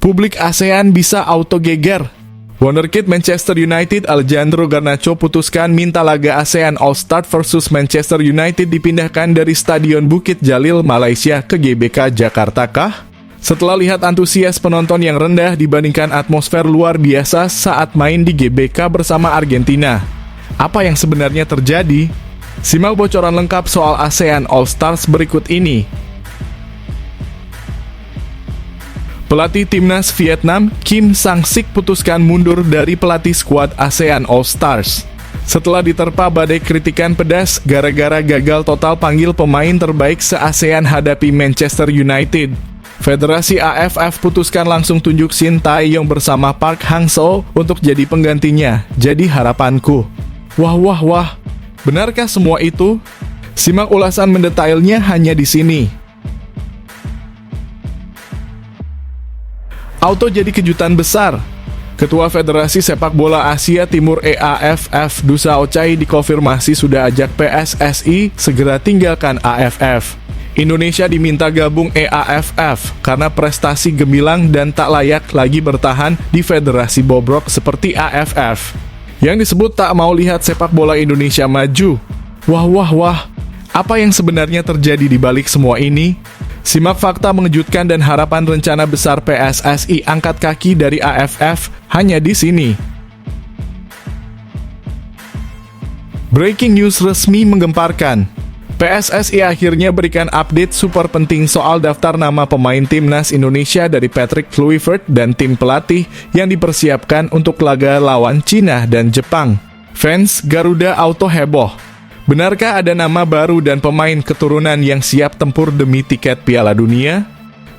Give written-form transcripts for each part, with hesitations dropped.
Publik ASEAN bisa auto geger. Wonderkid Manchester United Alejandro Garnacho putuskan minta laga ASEAN All-Star vs Manchester United dipindahkan dari Stadion Bukit Jalil, Malaysia ke GBK Jakarta kah? Setelah lihat antusias penonton yang rendah dibandingkan atmosfer luar biasa saat main di GBK bersama Argentina. Apa yang sebenarnya terjadi? Simak bocoran lengkap soal ASEAN All-Stars berikut ini. Pelatih timnas Vietnam, Kim Sang-sik putuskan mundur dari pelatih skuad ASEAN All-Stars. Setelah diterpa badai kritikan pedas gara-gara gagal total panggil pemain terbaik se-ASEAN hadapi Manchester United, Federasi AFF putuskan langsung tunjuk Shin Tae-yong bersama Park Hang-seo untuk jadi penggantinya. Jadi harapanku. Wah. Benarkah semua itu? Simak ulasan mendetailnya hanya di sini. Auto jadi kejutan besar. Ketua Federasi Sepak Bola Asia Timur EAFF Dusa Ochai dikonfirmasi sudah ajak PSSI segera tinggalkan AFF. Indonesia diminta gabung EAFF karena prestasi gemilang dan tak layak lagi bertahan di federasi bobrok seperti AFF. Yang disebut tak mau lihat sepak bola Indonesia maju. Wah. Apa yang sebenarnya terjadi di balik semua ini? Simak fakta mengejutkan dan harapan rencana besar PSSI angkat kaki dari AFF hanya di sini. Breaking news resmi menggemparkan. PSSI akhirnya berikan update super penting soal daftar nama pemain timnas Indonesia dari Patrick Kluivert dan tim pelatih yang dipersiapkan untuk laga lawan Cina dan Jepang. Fans Garuda Auto heboh. Benarkah ada nama baru dan pemain keturunan yang siap tempur demi tiket Piala Dunia?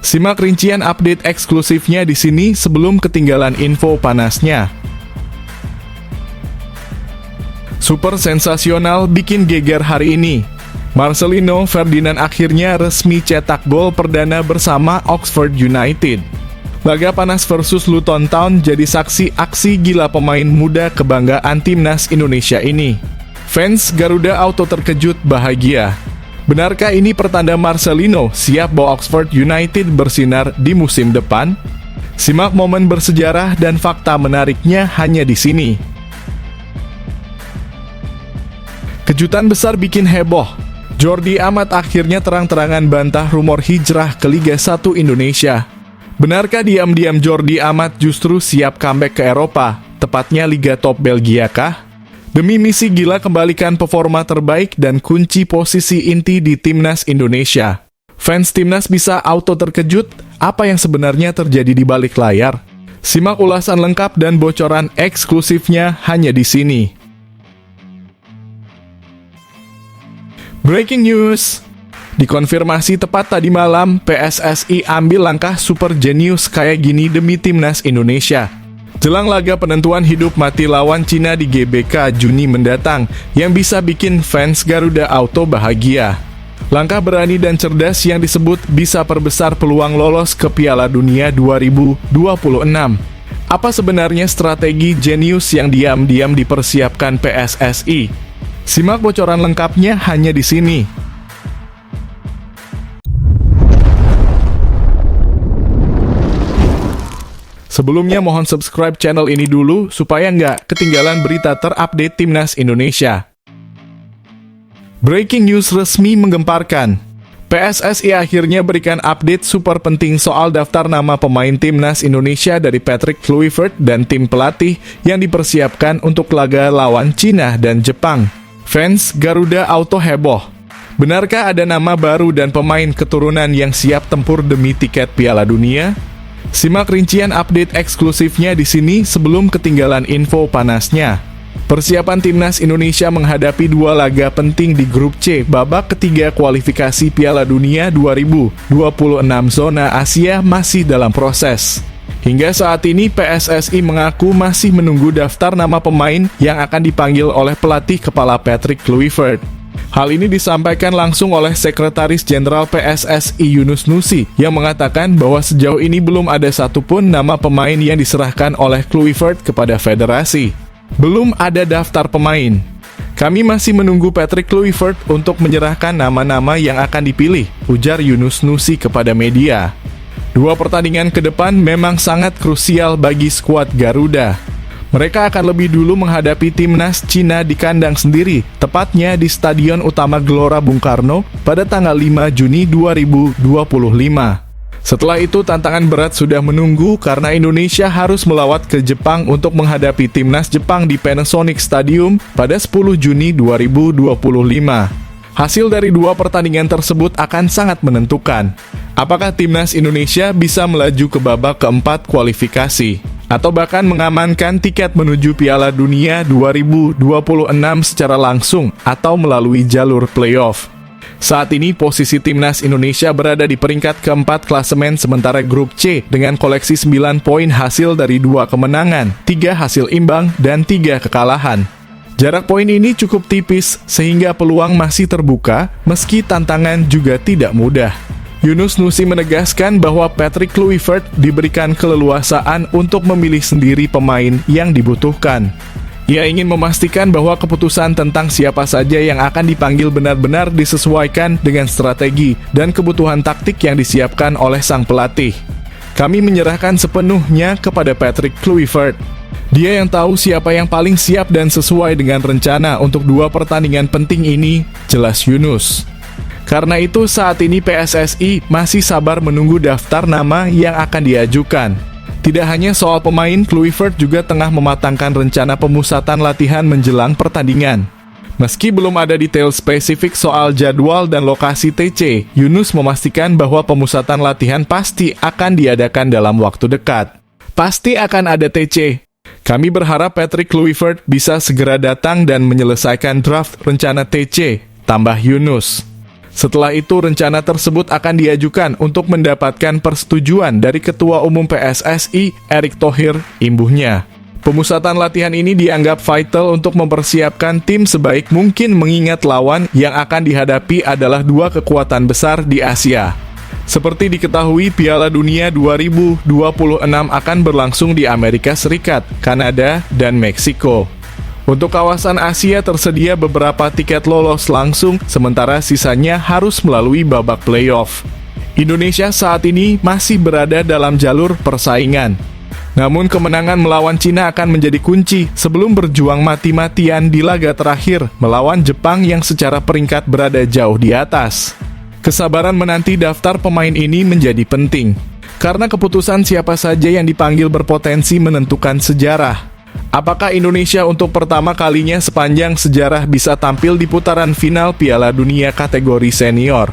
Simak rincian update eksklusifnya di sini sebelum ketinggalan info panasnya. Super sensasional bikin geger hari ini. Marcelino Ferdinand akhirnya resmi cetak gol perdana bersama Oxford United. Laga panas versus Luton Town jadi saksi aksi gila pemain muda kebanggaan timnas Indonesia ini. Fans Garuda Auto terkejut bahagia. Benarkah ini pertanda Marcelino siap bawa Oxford United bersinar di musim depan? Simak momen bersejarah dan fakta menariknya hanya di sini. Kejutan besar bikin heboh. Jordi Amat akhirnya terang-terangan bantah rumor hijrah ke Liga 1 Indonesia. Benarkah diam-diam Jordi Amat justru siap comeback ke Eropa, tepatnya Liga Top Belgia kah? Demi misi gila kembalikan performa terbaik dan kunci posisi inti di timnas Indonesia. Fans timnas bisa auto terkejut apa yang sebenarnya terjadi di balik layar. Simak ulasan lengkap dan bocoran eksklusifnya hanya di sini. Breaking news. Dikonfirmasi tepat tadi malam, PSSI ambil langkah super jenius kayak gini demi timnas Indonesia. Jelang laga penentuan hidup mati lawan Cina di GBK Juni mendatang, yang bisa bikin fans Garuda Auto bahagia. Langkah berani dan cerdas yang disebut bisa perbesar peluang lolos ke Piala Dunia 2026. Apa sebenarnya strategi jenius yang diam-diam dipersiapkan PSSI? Simak bocoran lengkapnya hanya di sini. Sebelumnya mohon subscribe channel ini dulu supaya nggak ketinggalan berita terupdate timnas Indonesia. Breaking news resmi menggemparkan. PSSI akhirnya berikan update super penting soal daftar nama pemain timnas Indonesia dari Patrick Kluivert dan tim pelatih yang dipersiapkan untuk laga lawan Cina dan Jepang. Fans Garuda Auto heboh. Benarkah ada nama baru dan pemain keturunan yang siap tempur demi tiket Piala Dunia? Simak rincian update eksklusifnya di sini sebelum ketinggalan info panasnya. Persiapan timnas Indonesia menghadapi dua laga penting di grup C babak ketiga kualifikasi Piala Dunia 2026 zona Asia masih dalam proses. Hingga saat ini PSSI mengaku masih menunggu daftar nama pemain yang akan dipanggil oleh pelatih kepala Patrick Kluivert. Hal ini disampaikan langsung oleh Sekretaris Jenderal PSSI Yunus Nusi yang mengatakan bahwa sejauh ini belum ada satupun nama pemain yang diserahkan oleh Kluivert kepada federasi. Belum ada daftar pemain. Kami masih menunggu Patrick Kluivert untuk menyerahkan nama-nama yang akan dipilih, ujar Yunus Nusi kepada media. Dua pertandingan ke depan memang sangat krusial bagi skuad Garuda. Mereka akan lebih dulu menghadapi timnas Cina di kandang sendiri, tepatnya di Stadion Utama Gelora Bung Karno pada tanggal 5 Juni 2025. Setelah itu tantangan berat sudah menunggu karena Indonesia harus melawat ke Jepang untuk menghadapi timnas Jepang di Panasonic Stadium pada 10 Juni 2025. Hasil dari dua pertandingan tersebut akan sangat menentukan. Apakah timnas Indonesia bisa melaju ke babak keempat kualifikasi, atau bahkan mengamankan tiket menuju Piala Dunia 2026 secara langsung atau melalui jalur playoff. Saat ini posisi timnas Indonesia berada di peringkat keempat klasemen sementara grup C dengan koleksi 9 poin hasil dari 2 kemenangan, 3 hasil imbang, dan 3 kekalahan. Jarak poin ini cukup tipis sehingga peluang masih terbuka meski tantangan juga tidak mudah. Yunus Nusi menegaskan bahwa Patrick Kluivert diberikan keleluasaan untuk memilih sendiri pemain yang dibutuhkan. Ia ingin memastikan bahwa keputusan tentang siapa saja yang akan dipanggil benar-benar disesuaikan dengan strategi dan kebutuhan taktik yang disiapkan oleh sang pelatih. Kami menyerahkan sepenuhnya kepada Patrick Kluivert. Dia yang tahu siapa yang paling siap dan sesuai dengan rencana untuk dua pertandingan penting ini, jelas Yunus. Karena itu saat ini PSSI masih sabar menunggu daftar nama yang akan diajukan. Tidak hanya soal pemain, Kluivert juga tengah mematangkan rencana pemusatan latihan menjelang pertandingan. Meski belum ada detail spesifik soal jadwal dan lokasi TC, Yunus memastikan bahwa pemusatan latihan pasti akan diadakan dalam waktu dekat. Pasti akan ada TC. Kami berharap Patrick Kluivert bisa segera datang dan menyelesaikan draft rencana TC, tambah Yunus. Setelah itu rencana tersebut akan diajukan untuk mendapatkan persetujuan dari Ketua Umum PSSI, Erick Thohir, imbuhnya. Pemusatan latihan ini dianggap vital untuk mempersiapkan tim sebaik mungkin mengingat lawan yang akan dihadapi adalah dua kekuatan besar di Asia. Seperti diketahui, Piala Dunia 2026 akan berlangsung di Amerika Serikat, Kanada, dan Meksiko. Untuk kawasan Asia tersedia beberapa tiket lolos langsung, sementara sisanya harus melalui babak playoff. Indonesia saat ini masih berada dalam jalur persaingan. Namun kemenangan melawan Cina akan menjadi kunci sebelum berjuang mati-matian di laga terakhir melawan Jepang yang secara peringkat berada jauh di atas. Kesabaran menanti daftar pemain ini menjadi penting, karena keputusan siapa saja yang dipanggil berpotensi menentukan sejarah. Apakah Indonesia untuk pertama kalinya sepanjang sejarah bisa tampil di putaran final Piala Dunia kategori senior?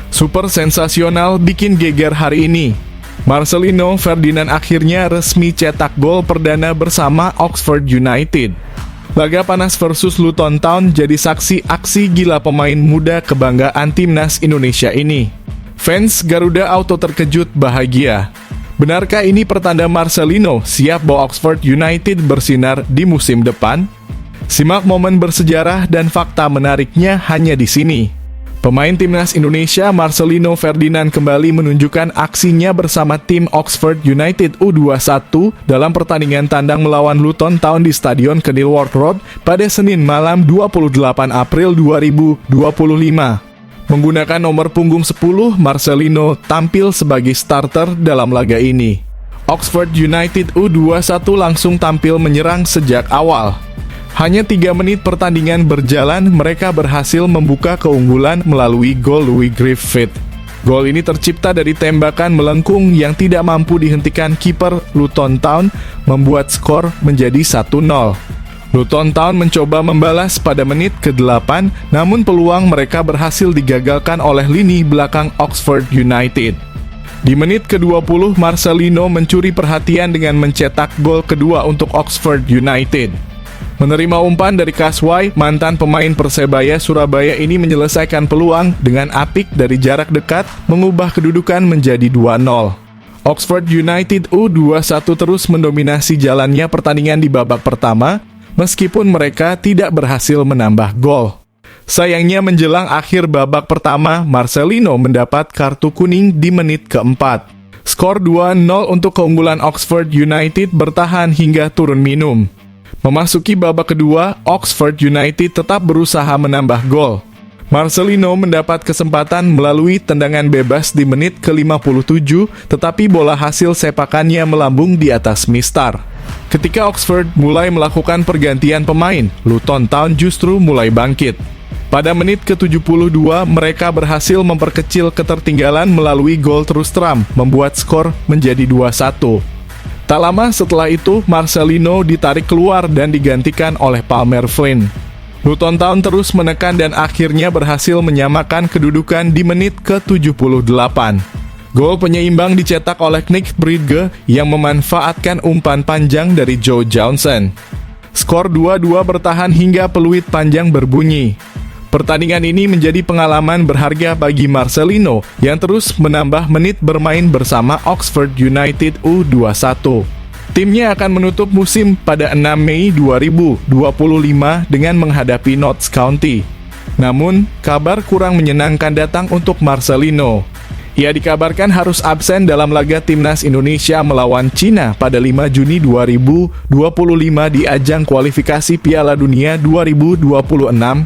Super sensasional bikin geger hari ini. Marcelino Ferdinand akhirnya resmi cetak gol perdana bersama Oxford United. Laga panas versus Luton Town jadi saksi aksi gila pemain muda kebanggaan timnas Indonesia ini. Fans Garuda auto terkejut bahagia. Benarkah ini pertanda Marcelino siap bawa Oxford United bersinar di musim depan? Simak momen bersejarah dan fakta menariknya hanya di sini. Pemain timnas Indonesia Marcelino Ferdinand kembali menunjukkan aksinya bersama tim Oxford United U21 dalam pertandingan tandang melawan Luton Town di Stadion Kenilworth Road pada Senin malam 28 April 2025. Menggunakan nomor punggung 10, Marcelino tampil sebagai starter dalam laga ini. Oxford United U21 langsung tampil menyerang sejak awal. Hanya 3 menit pertandingan berjalan, mereka berhasil membuka keunggulan melalui gol Louis Griffith. Gol ini tercipta dari tembakan melengkung yang tidak mampu dihentikan kiper Luton Town, membuat skor menjadi 1-0. Luton Town mencoba membalas pada menit ke-8, namun peluang mereka berhasil digagalkan oleh lini belakang Oxford United. Di menit ke-20, Marcelino mencuri perhatian dengan mencetak gol kedua untuk Oxford United. Menerima umpan dari Kaswai, mantan pemain Persebaya Surabaya ini menyelesaikan peluang dengan apik dari jarak dekat, mengubah kedudukan menjadi 2-0. Oxford United U21 terus mendominasi jalannya pertandingan di babak pertama, meskipun mereka tidak berhasil menambah gol. Sayangnya menjelang akhir babak pertama, Marcelino mendapat kartu kuning di menit keempat. Skor 2-0 untuk keunggulan Oxford United bertahan hingga turun minum. Memasuki babak kedua, Oxford United tetap berusaha menambah gol. Marcelino mendapat kesempatan melalui tendangan bebas di menit ke-57, tetapi bola hasil sepakannya melambung di atas mistar. Ketika Oxford mulai melakukan pergantian pemain, Luton Town justru mulai bangkit. Pada menit ke-72, mereka berhasil memperkecil ketertinggalan melalui gol Trustram, membuat skor menjadi 2-1. Tak lama setelah itu, Marcelino ditarik keluar dan digantikan oleh Palmer Flynn. Luton Town terus menekan dan akhirnya berhasil menyamakan kedudukan di menit ke-78. Gol penyeimbang dicetak oleh Nick Bridge yang memanfaatkan umpan panjang dari Joe Johnson. Skor 2-2 bertahan hingga peluit panjang berbunyi. Pertandingan ini menjadi pengalaman berharga bagi Marcelino yang terus menambah menit bermain bersama Oxford United U21. Timnya akan menutup musim pada 6 Mei 2025 dengan menghadapi Notts County. Namun, kabar kurang menyenangkan datang untuk Marcelino. Ia dikabarkan harus absen dalam laga Timnas Indonesia melawan Cina pada 5 Juni 2025 di ajang kualifikasi Piala Dunia 2026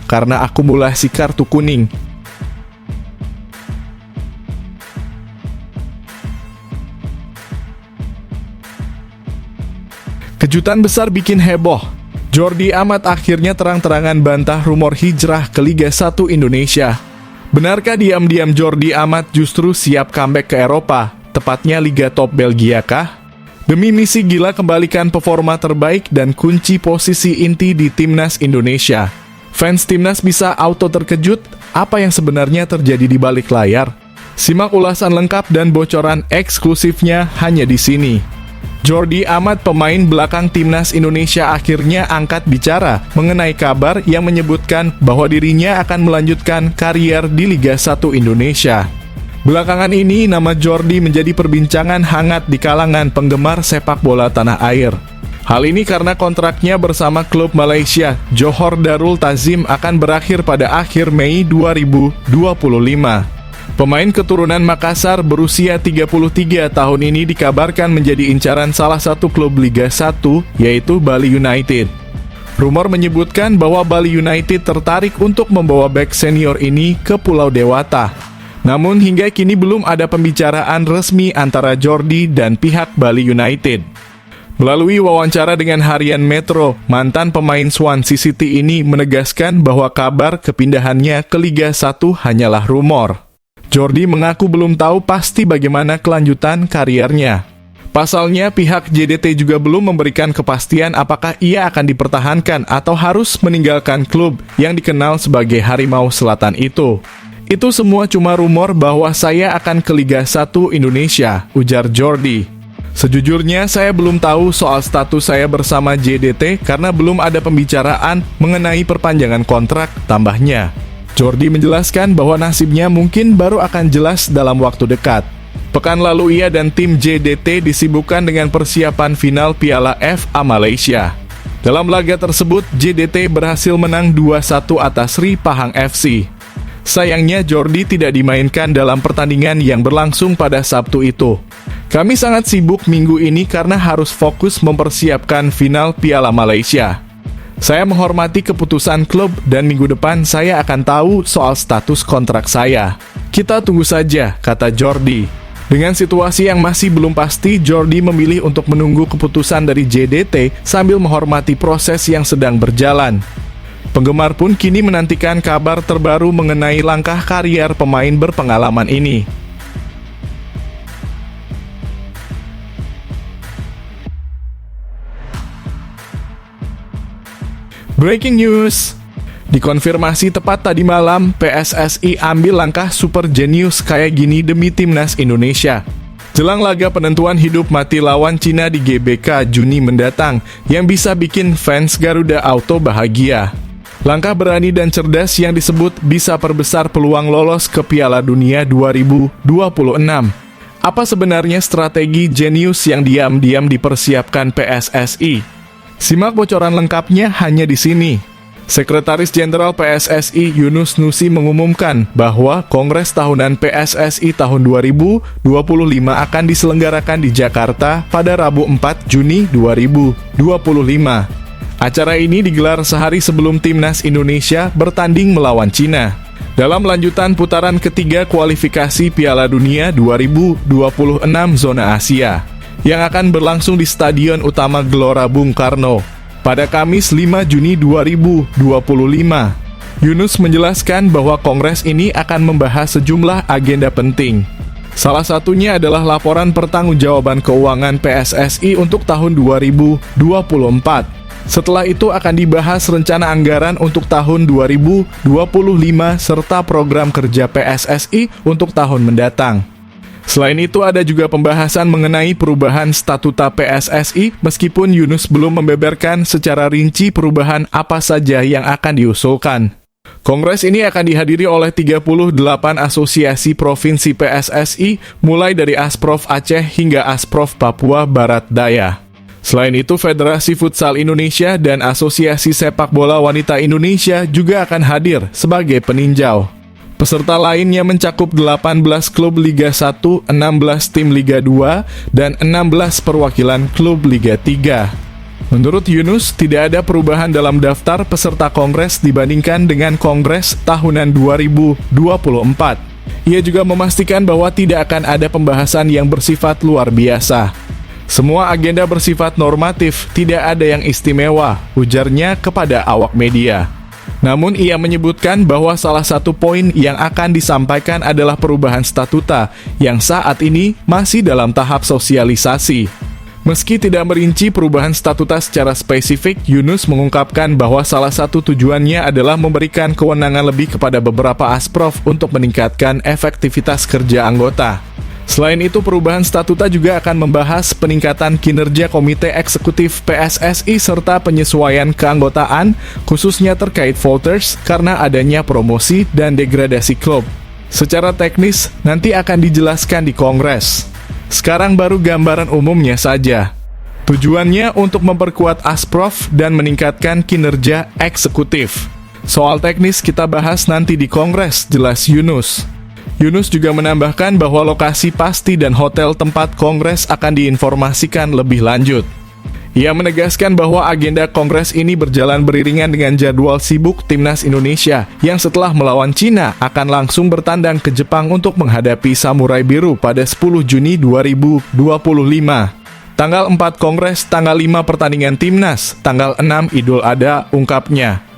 karena akumulasi kartu kuning. Kejutan besar bikin heboh. Jordi Amat akhirnya terang-terangan bantah rumor hijrah ke Liga 1 Indonesia. Benarkah diam-diam Jordi Amat justru siap comeback ke Eropa, tepatnya Liga Top Belgia kah? Demi misi gila kembalikan performa terbaik dan kunci posisi inti di Timnas Indonesia. Fans Timnas bisa auto terkejut apa yang sebenarnya terjadi di balik layar. Simak ulasan lengkap dan bocoran eksklusifnya hanya di sini. Jordi Amat, pemain belakang Timnas Indonesia, akhirnya angkat bicara mengenai kabar yang menyebutkan bahwa dirinya akan melanjutkan karier di Liga 1 Indonesia. Belakangan ini, nama Jordi menjadi perbincangan hangat di kalangan penggemar sepak bola tanah air. Hal ini karena kontraknya bersama klub Malaysia, Johor Darul Ta'zim, akan berakhir pada akhir Mei 2025. Pemain keturunan Makassar berusia 33 tahun ini dikabarkan menjadi incaran salah satu klub Liga 1, yaitu Bali United. Rumor menyebutkan bahwa Bali United tertarik untuk membawa bek senior ini ke Pulau Dewata. Namun hingga kini belum ada pembicaraan resmi antara Jordi dan pihak Bali United. Melalui wawancara dengan Harian Metro, mantan pemain Swansea City ini menegaskan bahwa kabar kepindahannya ke Liga 1 hanyalah rumor. Jordi mengaku belum tahu pasti bagaimana kelanjutan kariernya. Pasalnya, pihak JDT juga belum memberikan kepastian apakah ia akan dipertahankan atau harus meninggalkan klub yang dikenal sebagai Harimau Selatan itu. Itu semua cuma rumor bahwa saya akan ke Liga 1 Indonesia, ujar Jordi. Sejujurnya, saya belum tahu soal status saya bersama JDT karena belum ada pembicaraan mengenai perpanjangan kontrak, tambahnya. Jordi menjelaskan bahwa nasibnya mungkin baru akan jelas dalam waktu dekat. Pekan lalu ia dan tim JDT disibukkan dengan persiapan final Piala FA Malaysia. Dalam laga tersebut, JDT berhasil menang 2-1 atas Sri Pahang FC. Sayangnya Jordi tidak dimainkan dalam pertandingan yang berlangsung pada Sabtu itu. Kami sangat sibuk minggu ini karena harus fokus mempersiapkan final Piala Malaysia. Saya menghormati keputusan klub dan minggu depan saya akan tahu soal status kontrak saya. Kita tunggu saja, kata Jordi. Dengan situasi yang masih belum pasti, Jordi memilih untuk menunggu keputusan dari JDT sambil menghormati proses yang sedang berjalan. Penggemar pun kini menantikan kabar terbaru mengenai langkah karier pemain berpengalaman ini. Breaking news. Dikonfirmasi tepat tadi malam, PSSI ambil langkah super jenius kayak gini demi Timnas Indonesia. Jelang laga penentuan hidup mati lawan Cina di GBK Juni mendatang, yang bisa bikin fans Garuda Auto bahagia. Langkah berani dan cerdas yang disebut bisa perbesar peluang lolos ke Piala Dunia 2026. Apa sebenarnya strategi jenius yang diam-diam dipersiapkan PSSI? Simak bocoran lengkapnya hanya di sini. Sekretaris Jenderal PSSI Yunus Nusi mengumumkan bahwa Kongres Tahunan PSSI tahun 2025 akan diselenggarakan di Jakarta pada Rabu 4 Juni 2025. Acara ini digelar sehari sebelum timnas Indonesia bertanding melawan Cina dalam lanjutan putaran ketiga kualifikasi Piala Dunia 2026 zona Asia yang akan berlangsung di Stadion Utama Gelora Bung Karno pada Kamis 5 Juni 2025. Yunus menjelaskan bahwa kongres ini akan membahas sejumlah agenda penting. Salah satunya adalah laporan pertanggungjawaban keuangan PSSI untuk tahun 2024. Setelah itu akan dibahas rencana anggaran untuk tahun 2025 serta program kerja PSSI untuk tahun mendatang. Selain itu ada juga pembahasan mengenai perubahan statuta PSSI meskipun Yunus belum membeberkan secara rinci perubahan apa saja yang akan diusulkan. Kongres ini akan dihadiri oleh 38 asosiasi provinsi PSSI mulai dari Asprof Aceh hingga Asprof Papua Barat Daya. Selain itu, Federasi Futsal Indonesia dan Asosiasi Sepak Bola Wanita Indonesia juga akan hadir sebagai peninjau. Peserta lainnya mencakup 18 klub Liga 1, 16 tim Liga 2, dan 16 perwakilan klub Liga 3. Menurut Yunus, tidak ada perubahan dalam daftar peserta kongres dibandingkan dengan kongres tahunan 2024. Ia juga memastikan bahwa tidak akan ada pembahasan yang bersifat luar biasa. Semua agenda bersifat normatif, tidak ada yang istimewa, ujarnya kepada awak media. Namun ia menyebutkan bahwa salah satu poin yang akan disampaikan adalah perubahan statuta yang saat ini masih dalam tahap sosialisasi. Meski tidak merinci perubahan statuta secara spesifik, Yunus mengungkapkan bahwa salah satu tujuannya adalah memberikan kewenangan lebih kepada beberapa asprof untuk meningkatkan efektivitas kerja anggota. Selain itu, perubahan statuta juga akan membahas peningkatan kinerja Komite Eksekutif PSSI serta penyesuaian keanggotaan, khususnya terkait voters karena adanya promosi dan degradasi klub. Secara teknis, nanti akan dijelaskan di Kongres. Sekarang baru gambaran umumnya saja. Tujuannya untuk memperkuat Asprof dan meningkatkan kinerja eksekutif. Soal teknis kita bahas nanti di Kongres, jelas Yunus. Yunus juga menambahkan bahwa lokasi pasti dan hotel tempat kongres akan diinformasikan lebih lanjut. Ia menegaskan bahwa agenda kongres ini berjalan beriringan dengan jadwal sibuk Timnas Indonesia yang setelah melawan Cina akan langsung bertandang ke Jepang untuk menghadapi Samurai Biru pada 10 Juni 2025. Tanggal 4 kongres, tanggal 5 pertandingan Timnas, tanggal 6 Idul Adha, ungkapnya.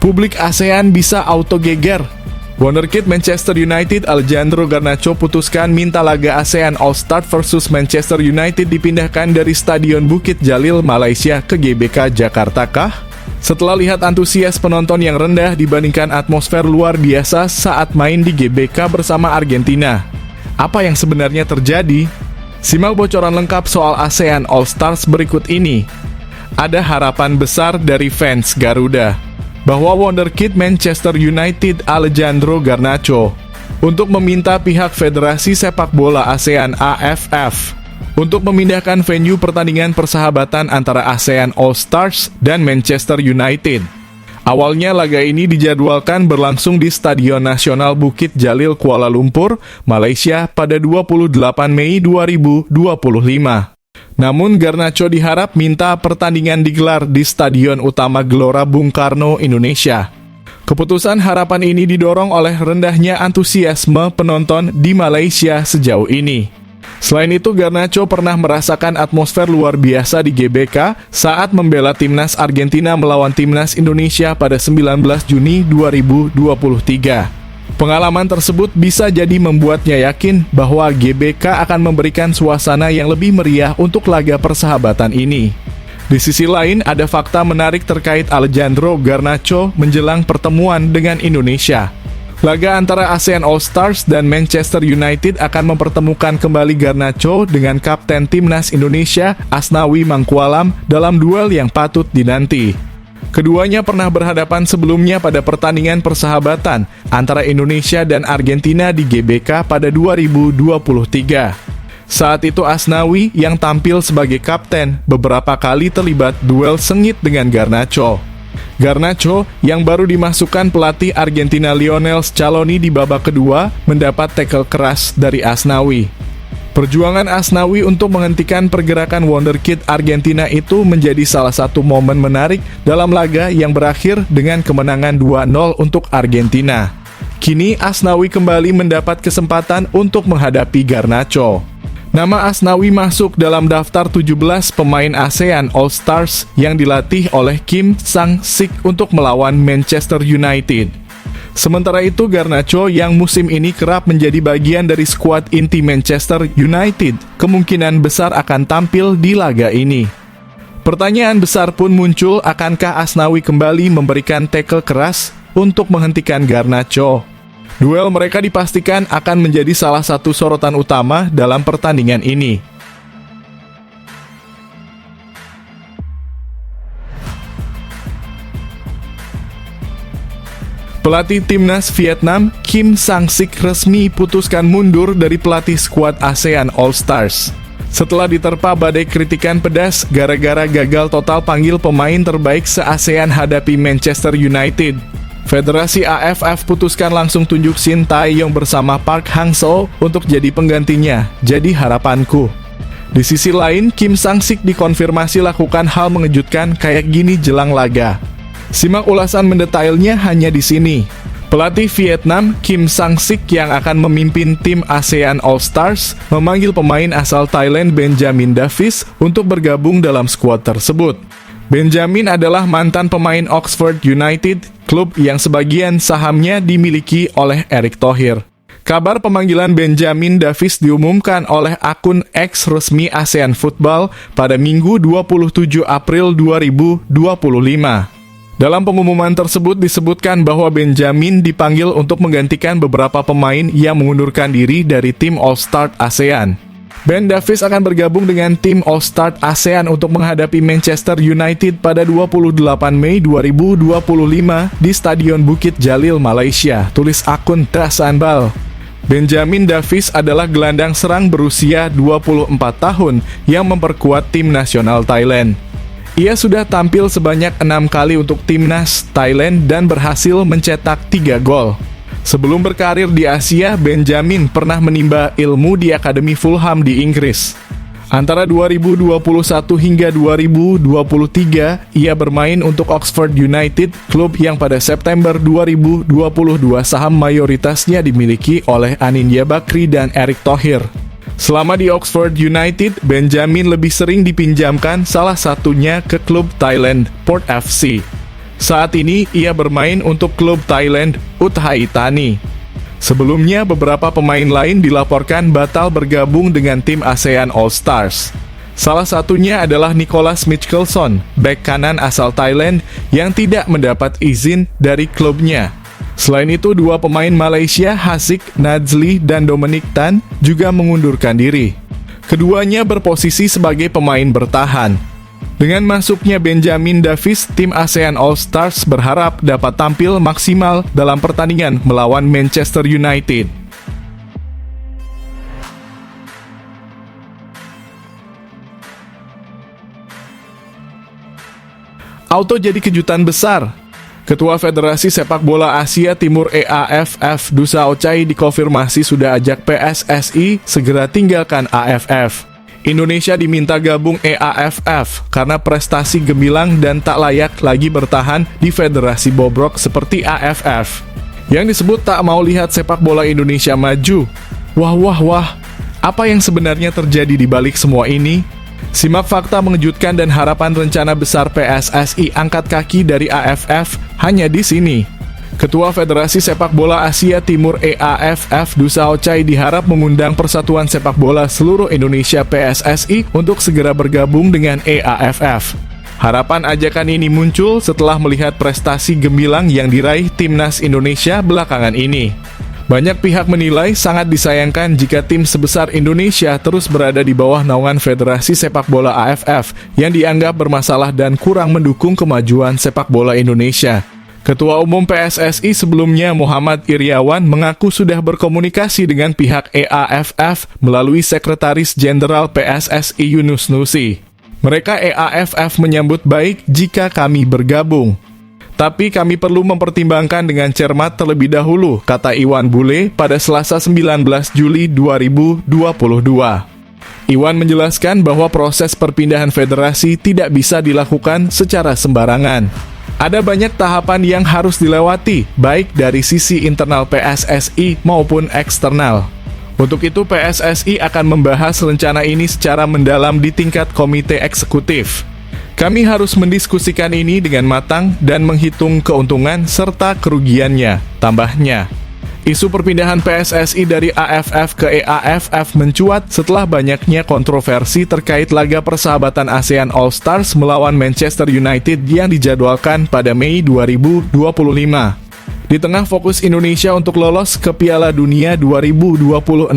Publik ASEAN bisa auto-geger. Wonderkid Manchester United Alejandro Garnacho putuskan minta laga ASEAN All-Star vs Manchester United dipindahkan dari Stadion Bukit Jalil, Malaysia ke GBK Jakarta kah? Setelah lihat antusias penonton yang rendah dibandingkan atmosfer luar biasa saat main di GBK bersama Argentina. Apa yang sebenarnya terjadi? Simak bocoran lengkap soal ASEAN All-Stars berikut ini. Ada harapan besar dari fans Garuda bahwa Wonderkid Manchester United Alejandro Garnacho untuk meminta pihak Federasi Sepak Bola ASEAN AFF untuk memindahkan venue pertandingan persahabatan antara ASEAN All-Stars dan Manchester United. Awalnya laga ini dijadwalkan berlangsung di Stadion Nasional Bukit Jalil Kuala Lumpur, Malaysia pada 28 Mei 2025. Namun Garnacho diharap minta pertandingan digelar di Stadion Utama Gelora Bung Karno, Indonesia. Keputusan harapan ini didorong oleh rendahnya antusiasme penonton di Malaysia sejauh ini. Selain itu, Garnacho pernah merasakan atmosfer luar biasa di GBK saat membela timnas Argentina melawan timnas Indonesia pada 19 Juni 2023. Pengalaman tersebut bisa jadi membuatnya yakin bahwa GBK akan memberikan suasana yang lebih meriah untuk laga persahabatan ini. Di sisi lain, ada fakta menarik terkait Alejandro Garnacho menjelang pertemuan dengan Indonesia. Laga antara ASEAN All-Stars dan Manchester United akan mempertemukan kembali Garnacho dengan Kapten Timnas Indonesia Asnawi Mangkualam dalam duel yang patut dinanti. Keduanya pernah berhadapan sebelumnya pada pertandingan persahabatan antara Indonesia dan Argentina di GBK pada 2023. Saat itu Asnawi yang tampil sebagai kapten beberapa kali terlibat duel sengit dengan Garnacho. Garnacho yang baru dimasukkan pelatih Argentina Lionel Scaloni di babak kedua mendapat tackle keras dari Asnawi. Perjuangan Asnawi untuk menghentikan pergerakan wonderkid Argentina itu menjadi salah satu momen menarik dalam laga yang berakhir dengan kemenangan 2-0 untuk Argentina. Kini Asnawi kembali mendapat kesempatan untuk menghadapi Garnacho. Nama Asnawi masuk dalam daftar 17 pemain ASEAN All-Stars yang dilatih oleh Kim Sang-sik untuk melawan Manchester United. Sementara itu Garnacho yang musim ini kerap menjadi bagian dari skuad inti Manchester United kemungkinan besar akan tampil di laga ini. Pertanyaan besar pun muncul, akankah Asnawi kembali memberikan tackle keras untuk menghentikan Garnacho? Duel mereka dipastikan akan menjadi salah satu sorotan utama dalam pertandingan ini. Pelatih timnas Vietnam, Kim Sang-sik resmi putuskan mundur dari pelatih skuad ASEAN All-Stars. Setelah diterpa badai kritikan pedas gara-gara gagal total panggil pemain terbaik se-ASEAN hadapi Manchester United, Federasi AFF putuskan langsung tunjuk Shin Tae-yong bersama Park Hang-seo untuk jadi penggantinya. Jadi harapanku. Di sisi lain, Kim Sang-sik dikonfirmasi lakukan hal mengejutkan kayak gini jelang laga. Simak ulasan mendetailnya hanya di sini. Pelatih Vietnam, Kim Sang-sik yang akan memimpin tim ASEAN All-Stars, memanggil pemain asal Thailand Benjamin Davis untuk bergabung dalam skuad tersebut. Benjamin adalah mantan pemain Oxford United, klub yang sebagian sahamnya dimiliki oleh Erick Thohir. Kabar pemanggilan Benjamin Davis diumumkan oleh akun X resmi ASEAN Football pada Minggu 27 April 2025. Dalam pengumuman tersebut disebutkan bahwa Benjamin dipanggil untuk menggantikan beberapa pemain yang mengundurkan diri dari tim All-Star ASEAN. Ben Davis akan bergabung dengan tim All-Star ASEAN untuk menghadapi Manchester United pada 28 Mei 2025 di Stadion Bukit Jalil, Malaysia, tulis akun Trasanbal. Benjamin Davis adalah gelandang serang berusia 24 tahun yang memperkuat tim nasional Thailand. Ia sudah tampil sebanyak 6 kali untuk timnas Thailand dan berhasil mencetak 3 gol. Sebelum berkarir di Asia, Benjamin pernah menimba ilmu di Akademi Fulham di Inggris. Antara 2021 hingga 2023, ia bermain untuk Oxford United, klub yang pada September 2022 saham mayoritasnya dimiliki oleh Anindya Bakri dan Erick Thohir. Selama di Oxford United, Benjamin lebih sering dipinjamkan, salah satunya ke klub Thailand, Port FC. Saat ini, ia bermain untuk klub Thailand, Uthai Thani. Sebelumnya, beberapa pemain lain dilaporkan batal bergabung dengan tim ASEAN All-Stars. Salah satunya adalah Nicholas Mickelson, bek kanan asal Thailand yang tidak mendapat izin dari klubnya. Selain itu, 2 pemain Malaysia, Hasik Nazli dan Dominic Tan, juga mengundurkan diri. Keduanya berposisi sebagai pemain bertahan. Dengan masuknya Benjamin Davis, tim ASEAN All-Stars berharap dapat tampil maksimal dalam pertandingan melawan Manchester United. Auto jadi kejutan besar. Ketua Federasi Sepak Bola Asia Timur EAFF, Dusa Ochai, dikonfirmasi sudah ajak PSSI segera tinggalkan AFF. Indonesia diminta gabung EAFF karena prestasi gemilang dan tak layak lagi bertahan di federasi bobrok seperti AFF. Yang disebut tak mau lihat sepak bola Indonesia maju. Wah, apa yang sebenarnya terjadi di balik semua ini? Simak fakta mengejutkan dan harapan rencana besar PSSI angkat kaki dari AFF hanya di sini. Ketua Federasi Sepak Bola Asia Timur EAFF, Dusa Ochai, diharap mengundang Persatuan Sepak Bola Seluruh Indonesia PSSI untuk segera bergabung dengan EAFF. Harapan ajakan ini muncul setelah melihat prestasi gemilang yang diraih timnas Indonesia belakangan ini. Banyak pihak menilai sangat disayangkan jika tim sebesar Indonesia terus berada di bawah naungan Federasi Sepak Bola AFF yang dianggap bermasalah dan kurang mendukung kemajuan sepak bola Indonesia. Ketua Umum PSSI sebelumnya, Muhammad Iriawan, mengaku sudah berkomunikasi dengan pihak EAFF melalui Sekretaris Jenderal PSSI Yunus Nusi. Mereka EAFF menyambut baik jika kami bergabung. Tapi kami perlu mempertimbangkan dengan cermat terlebih dahulu, kata Iwan Bule pada Selasa 19 Juli 2022. Iwan menjelaskan bahwa proses perpindahan federasi tidak bisa dilakukan secara sembarangan. Ada banyak tahapan yang harus dilewati, baik dari sisi internal PSSI maupun eksternal. Untuk itu, PSSI akan membahas rencana ini secara mendalam di tingkat komite eksekutif. Kami harus mendiskusikan ini dengan matang dan menghitung keuntungan serta kerugiannya, tambahnya. Isu perpindahan PSSI dari AFF ke EAFF mencuat setelah banyaknya kontroversi terkait laga persahabatan ASEAN All-Stars melawan Manchester United yang dijadwalkan pada Mei 2025. Di tengah fokus Indonesia untuk lolos ke Piala Dunia 2026,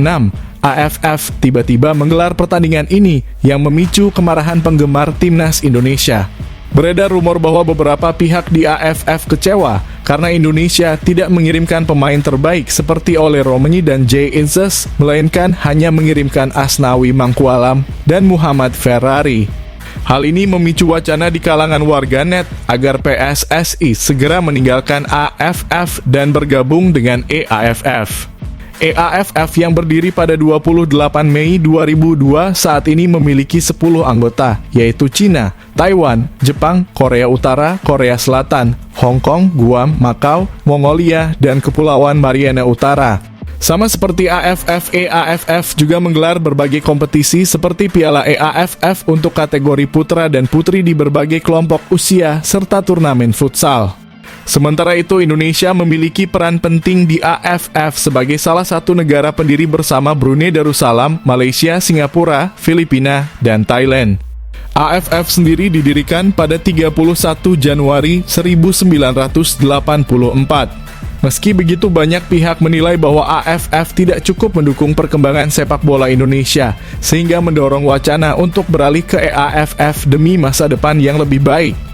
AFF tiba-tiba menggelar pertandingan ini yang memicu kemarahan penggemar timnas Indonesia. Beredar rumor bahwa beberapa pihak di AFF kecewa karena Indonesia tidak mengirimkan pemain terbaik seperti Ole Romeni dan Jay Inzes, melainkan hanya mengirimkan Asnawi Mangkualam dan Muhammad Ferrari. Hal ini memicu wacana di kalangan warganet agar PSSI segera meninggalkan AFF dan bergabung dengan EAFF. EAFF yang berdiri pada 28 Mei 2002 saat ini memiliki 10 anggota, yaitu Cina, Taiwan, Jepang, Korea Utara, Korea Selatan, Hong Kong, Guam, Macau, Mongolia, dan Kepulauan Mariana Utara. Sama seperti AFF, EAFF juga menggelar berbagai kompetisi seperti Piala EAFF untuk kategori putra dan putri di berbagai kelompok usia, serta turnamen futsal. Sementara itu, Indonesia memiliki peran penting di AFF sebagai salah satu negara pendiri bersama Brunei Darussalam, Malaysia, Singapura, Filipina, dan Thailand. AFF sendiri didirikan pada 31 Januari 1984. Meski begitu, banyak pihak menilai bahwa AFF tidak cukup mendukung perkembangan sepak bola Indonesia, sehingga mendorong wacana untuk beralih ke EAFF demi masa depan yang lebih baik.